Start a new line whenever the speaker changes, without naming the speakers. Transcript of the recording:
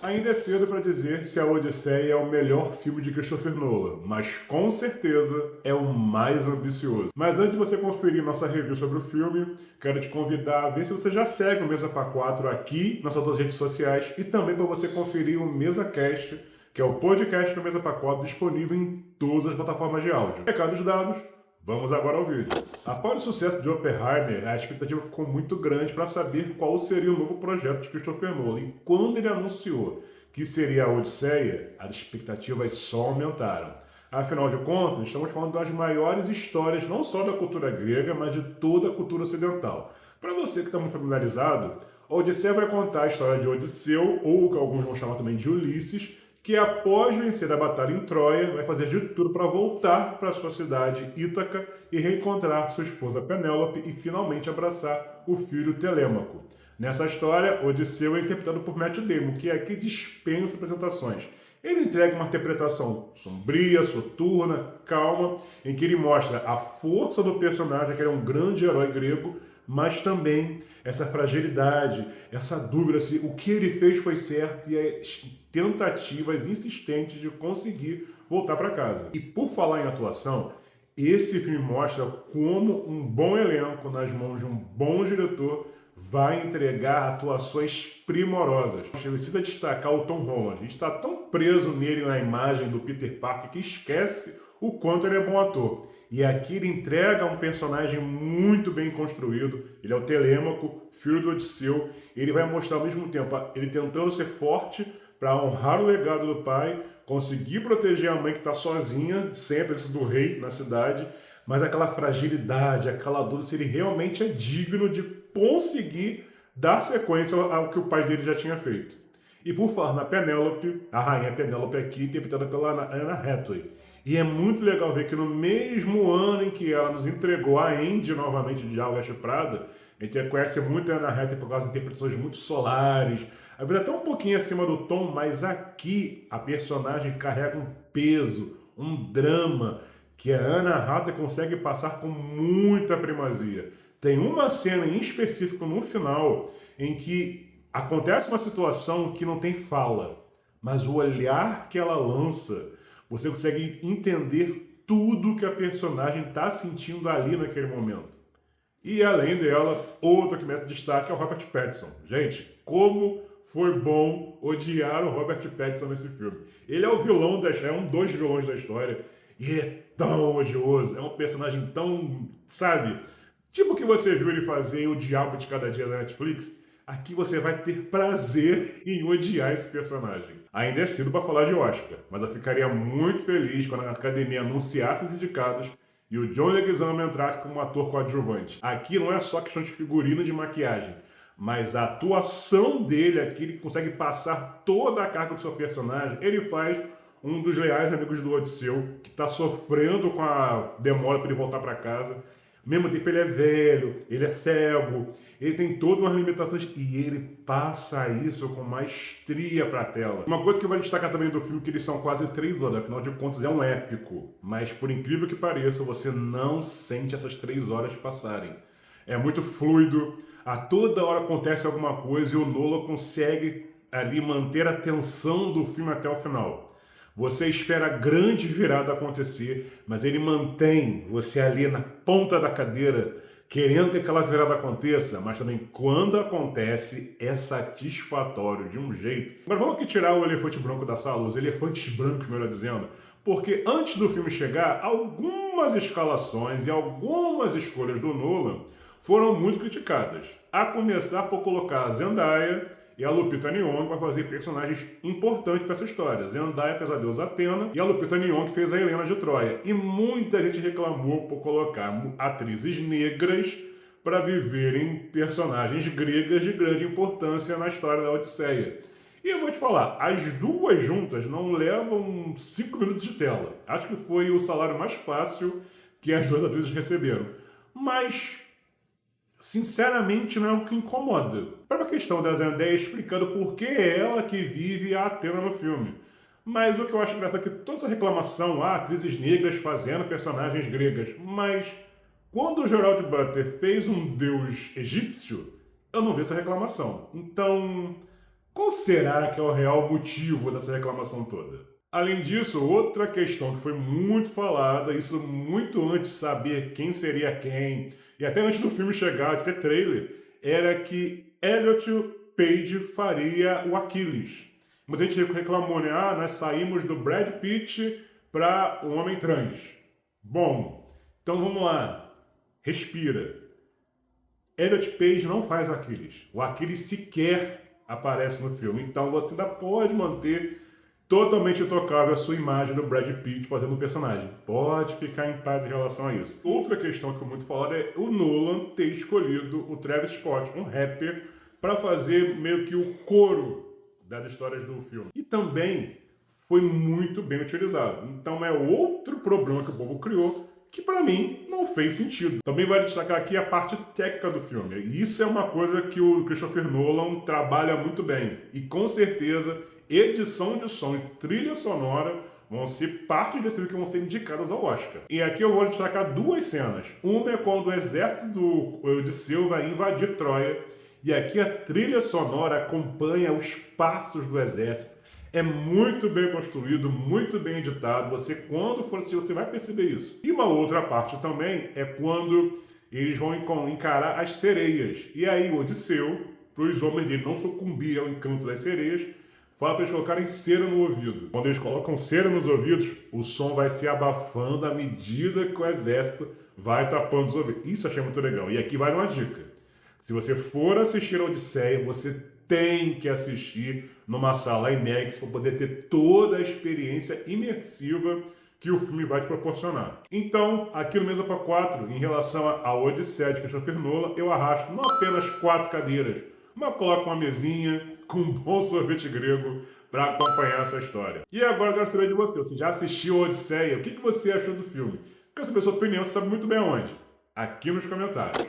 Ainda é cedo para dizer se a Odisseia é o melhor filme de Christopher Nolan, mas com certeza é o mais ambicioso. Mas antes de você conferir nossa review sobre o filme, quero te convidar a ver se você já segue o Mesa para 4 aqui nas suas redes sociais e também para você conferir o MesaCast, que é o podcast do Mesa para 4 disponível em todas as plataformas de áudio. Recados dados, vamos agora ao vídeo. Após o sucesso de Oppenheimer, a expectativa ficou muito grande para saber qual seria o novo projeto de Christopher Nolan. E quando ele anunciou que seria a Odisseia, as expectativas só aumentaram. Afinal de contas, estamos falando das maiores histórias, não só da cultura grega, mas de toda a cultura ocidental. Para você que está muito familiarizado, a Odisseia vai contar a história de Odisseu, ou o que alguns vão chamar também de Ulisses, que após vencer a batalha em Troia, vai fazer de tudo para voltar para sua cidade Ítaca e reencontrar sua esposa Penélope e finalmente abraçar o filho Telêmaco. Nessa história, Odisseu é interpretado por Matt Damon, que aqui dispensa apresentações. Ele entrega uma interpretação sombria, soturna, calma, em que ele mostra a força do personagem, que ele é um grande herói grego, mas também essa fragilidade, essa dúvida se o que ele fez foi certo e as tentativas insistentes de conseguir voltar para casa. E por falar em atuação, esse filme mostra como um bom elenco nas mãos de um bom diretor vai entregar atuações primorosas. Precisa destacar o Tom Holland. A gente está tão preso nele na imagem do Peter Parker que esquece o quanto ele é bom ator. E aqui ele entrega um personagem muito bem construído. Ele é o Telêmaco, filho do Odisseu. Ele vai mostrar ao mesmo tempo ele tentando ser forte para honrar o legado do pai, conseguir proteger a mãe que está sozinha, sem a presença do rei na cidade, mas aquela fragilidade, aquela dúvida se ele realmente é digno de conseguir dar sequência ao que o pai dele já tinha feito. E por falar na Penélope, a rainha Penélope aqui, interpretada pela Anna Hathaway. E é muito legal ver que no mesmo ano em que ela nos entregou a Andy novamente de Diabo Veste Prada, a gente conhece muito a Anna Hathaway por causa de interpretações muito solares, a vida até um pouquinho acima do tom, mas aqui a personagem carrega um peso, um drama, que a Anna Hathaway consegue passar com muita primazia. Tem uma cena em específico no final em que acontece uma situação que não tem fala, mas o olhar que ela lança, você consegue entender tudo que a personagem está sentindo ali naquele momento. E além dela, outro que merece destaque é o Robert Pattinson. Gente, como foi bom odiar o Robert Pattinson nesse filme. Ele é o vilão é um dos vilões da história. E ele é tão odioso, é um personagem tão, sabe? Tipo o que você viu ele fazer em O Diabo de Cada Dia da Netflix, aqui você vai ter prazer em odiar esse personagem. Ainda é cedo para falar de Oscar, mas eu ficaria muito feliz quando a academia anunciasse os indicados e o John Leguizamo entrasse como ator coadjuvante. Aqui não é só questão de figurino e de maquiagem, mas a atuação dele aqui, ele consegue passar toda a carga do seu personagem. Ele faz um dos leais amigos do Odisseu, que está sofrendo com a demora para ele voltar para casa. Ao mesmo tempo ele é velho, ele é cego, ele tem todas umas limitações e ele passa isso com maestria para a tela. Uma coisa que vai destacar também do filme é que eles são quase 3 horas, afinal de contas é um épico, mas por incrível que pareça, você não sente essas 3 horas passarem. É muito fluido, a toda hora acontece alguma coisa e o Nolan consegue ali manter a tensão do filme até o final. Você espera a grande virada acontecer, mas ele mantém você ali na ponta da cadeira, querendo que aquela virada aconteça, mas também quando acontece é satisfatório de um jeito. Agora vamos aqui tirar o elefante branco da sala, os elefantes brancos, melhor dizendo, porque antes do filme chegar, algumas escalações e algumas escolhas do Nolan foram muito criticadas. A começar por colocar a Zendaya e a Lupita Nyong'o vai fazer personagens importantes para essa história. Zendaya fez a deusa Atena e a Lupita Nyong'o fez a Helena de Troia. E muita gente reclamou por colocar atrizes negras para viverem personagens gregas de grande importância na história da Odisseia. E eu vou te falar, as duas juntas não levam 5 minutos de tela. Acho que foi o salário mais fácil que as duas atrizes receberam. Mas sinceramente, não é o que incomoda. Para a questão da Zendaya explicando por que é ela que vive a Atena no filme. Mas o que eu acho engraçado é que toda essa reclamação, atrizes negras fazendo personagens gregas, mas quando o Gerald Butler fez um deus egípcio, eu não vi essa reclamação. Então, Qual será que é o real motivo dessa reclamação toda? Além disso, outra questão que foi muito falada, isso muito antes de saber quem seria quem, e até antes do filme chegar, de ter trailer, era que Elliot Page faria o Aquiles. Muita gente reclamou, né? Ah, nós saímos do Brad Pitt para o Homem Trans. Bom, então vamos lá. Respira. Elliot Page não faz o Aquiles. O Aquiles sequer aparece no filme. Então você ainda pode manter totalmente intocável a sua imagem do Brad Pitt fazendo o personagem. Pode ficar em paz em relação a isso. Outra questão que foi muito falada é o Nolan ter escolhido o Travis Scott, um rapper, para fazer meio que o coro das histórias do filme. E também foi muito bem utilizado. Então é outro problema que o povo criou, que para mim não fez sentido. Também vale destacar aqui a parte técnica do filme. E isso é uma coisa que o Christopher Nolan trabalha muito bem. E com certeza, edição de som e trilha sonora vão ser parte desse filme que vão ser indicadas ao Oscar. E aqui eu vou destacar duas cenas. Uma é quando o exército do Odisseu vai invadir Troia. E aqui a trilha sonora acompanha os passos do exército. É muito bem construído, muito bem editado. Você, quando for assistir, você vai perceber isso. E uma outra parte também é quando eles vão encarar as sereias. E aí o Odisseu, para os homens dele não sucumbirem ao encanto das sereias, fala para eles colocarem cera no ouvido. Quando eles colocam cera nos ouvidos, o som vai se abafando à medida que o exército vai tapando os ouvidos. Isso eu achei muito legal. E aqui vai uma dica. Se você for assistir a Odisseia, você tem que assistir numa sala IMAX para poder ter toda a experiência imersiva que o filme vai te proporcionar. Então, aqui no Mesa para 4, em relação à Odisseia de Christopher Nolan, eu arrasto não apenas 4 cadeiras, mas coloco uma mesinha com um bom sorvete grego para acompanhar essa história. E agora eu quero saber de você. Você já assistiu a Odisseia? O que você achou do filme? Quero saber a sua opinião, você sabe muito bem aonde. Aqui nos comentários.